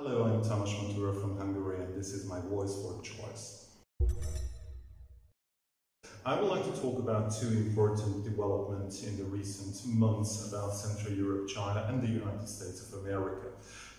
Hello, I'm Tamás Matura from Hungary, and this is my voice for choice. I would like to talk about two important developments in the recent months about Central Europe, China and the United States of America.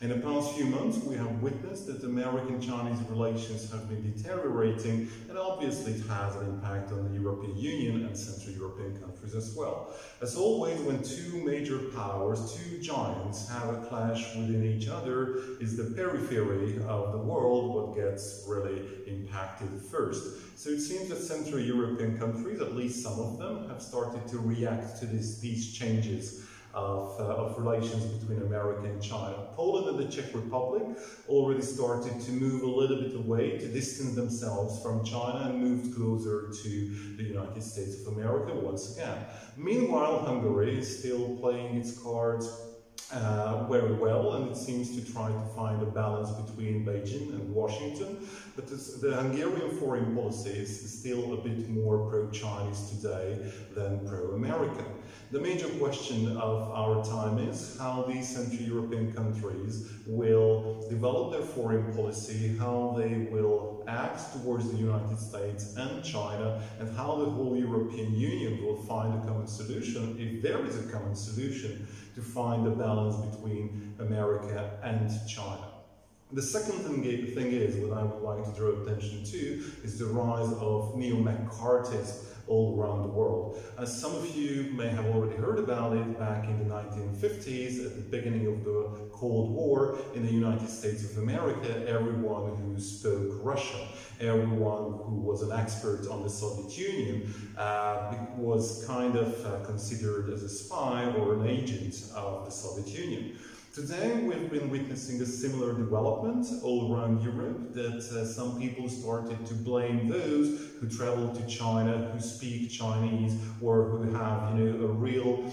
In the past few months, we have witnessed that American-Chinese relations have been deteriorating, and obviously it has an impact on the European Union and Central European countries as well. As always, when two major powers, two giants, have a clash within each other, is the periphery of the world what gets really impacted first. So it seems that Central European countries, at least some of them, have started to react to these changes of relations between America and China. Poland and the Czech Republic already started to move a little bit away, to distance themselves from China and moved closer to the United States of America once again. Meanwhile, Hungary is still playing its cards very well, and it seems to try to find a balance between Beijing and Washington, but the Hungarian foreign policy is still a bit more pro-Chinese today than pro-American. The major question of our time is how these Central European countries will develop their foreign policy, how they will act towards the United States and China, and how the whole European Union will find a common solution, if there is a common solution, to find a balance between America and China. The second thing is, what I would like to draw attention to, is the rise of neo-McCarthyism all around the world. As some of you may have already heard about it, back in the 1950s, at the beginning of the Cold War in the United States of America, everyone who spoke Russian, everyone who was an expert on the Soviet Union was kind of considered as a spy or an agent of the Soviet Union. Today we've been witnessing a similar development all around Europe, that some people started to blame those who travel to China, who speak Chinese, or who have a real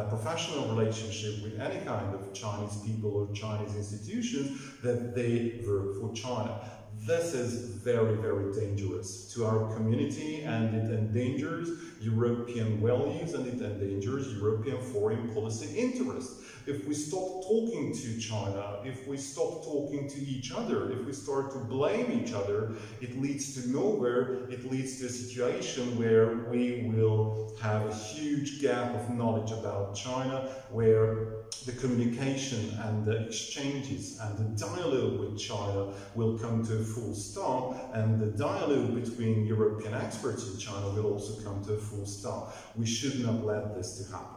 professional relationship with any kind of Chinese people or Chinese institutions, that they work for China. This is very, very dangerous to our community, and it endangers European values and it endangers European foreign policy interests. If we stop talking to China, if we stop talking to each other, if we start to blame each other, it leads to nowhere. It leads to a situation where we will have a huge gap of knowledge about China, where the communication and the exchanges and the dialogue with China will come to a full stop, and the dialogue between European experts in China will also come to a full stop. We should not let this to happen.